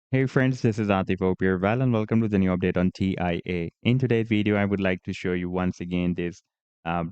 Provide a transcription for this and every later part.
Hey friends, this is Atif Opierval and welcome to the new update on TIA. In today's video, I would like to show you once again this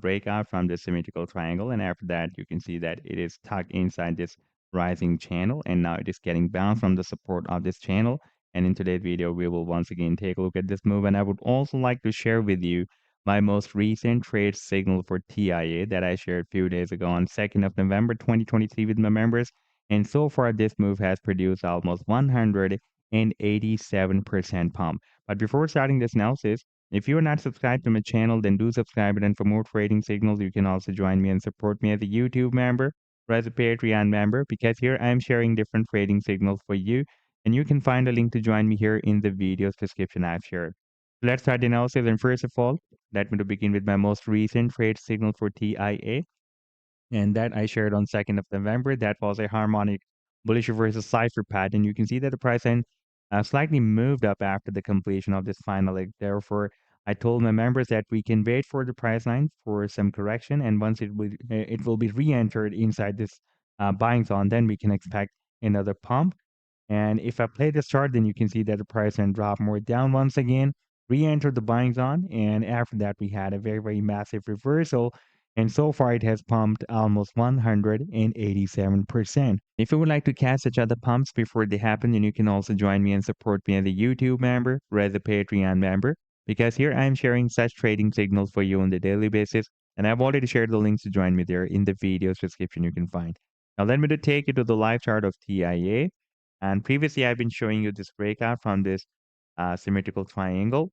breakout from the symmetrical triangle, and after that you can see that it is tucked inside this rising channel, and now it is getting bounced from the support of this channel. And in today's video, we will once again take a look at this move, and I would also like to share with you my most recent trade signal for TIA that I shared a few days ago on 2nd of November 2023 with my members. And so far, this move has produced almost 187% pump. But before starting this analysis, if you are not subscribed to my channel, then do subscribe. And for more trading signals, you can also join me and support me as a YouTube member or as a Patreon member, because here I am sharing different trading signals for you. And you can find a link to join me here in the video's description I've shared. Let's start the analysis. And first of all, let me to begin with my most recent trade signal for TIA, and that I shared on 2nd of November. That was a harmonic bullish reversal cipher pattern. You can see that the price end slightly moved up after the completion of this final leg. Therefore, I told my members that we can wait for the price line for some correction, and once it will be re-entered inside this buying zone, then we can expect another pump. And if I play this chart, then you can see that the price then dropped more down once again, re-entered the buying zone, and after that we had a very, very massive reversal. And so far it has pumped almost 187%. If you would like to catch such other pumps before they happen, then you can also join me and support me as a YouTube member or as a Patreon member, because here I am sharing such trading signals for you on the daily basis. And I've already shared the links to join me there in the video's description you can find. Now let me to take you to the live chart of TIA. And previously, I've been showing you this breakout from this symmetrical triangle.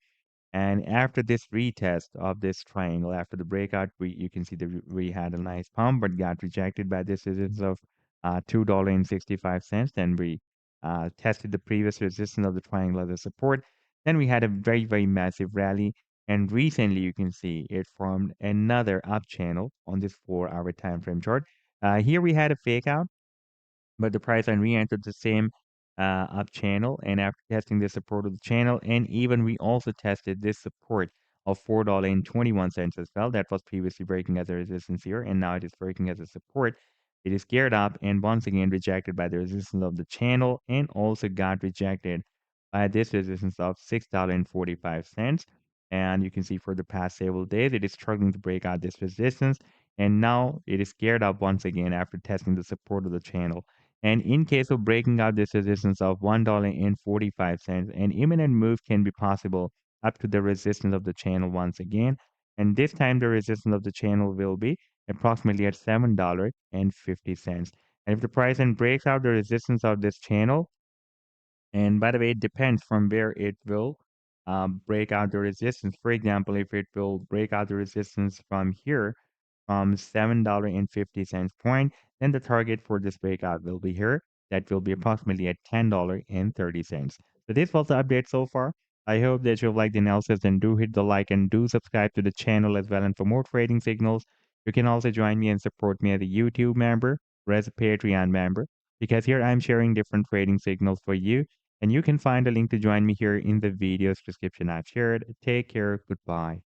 And after this retest of this triangle, after the breakout, you can see that we had a nice pump, but got rejected by this resistance of $2.65. Then we tested the previous resistance of the triangle as a support. Then we had a very, very massive rally. And recently, you can see it formed another up channel on this 4-hour time frame chart. Here we had a fake out, but the price line re-entered the same up channel, and after testing the support of the channel, and even we also tested this support of $4.21 as well. That was previously breaking as a resistance here, and now it is breaking as a support. It is geared up and once again rejected by the resistance of the channel, and also got rejected by this resistance of $6.45. And you can see for the past several days it is struggling to break out this resistance, and now it is geared up once again after testing the support of the channel. And in case of breaking out this resistance of $1.45, an imminent move can be possible up to the resistance of the channel once again. And this time the resistance of the channel will be approximately at $7.50. And if the price then breaks out the resistance of this channel, and by the way, it depends from where it will break out the resistance. For example, if it will break out the resistance from here, from $7.50 point, then the target for this breakout will be here. That will be approximately at $10.30. So this was the update so far. I hope that you've liked the analysis, and do hit the like and do subscribe to the channel as well. And for more trading signals, you can also join me and support me as a YouTube member or as a Patreon member, because here I'm sharing different trading signals for you, and you can find a link to join me here in the video's description I've shared. Take care. Goodbye.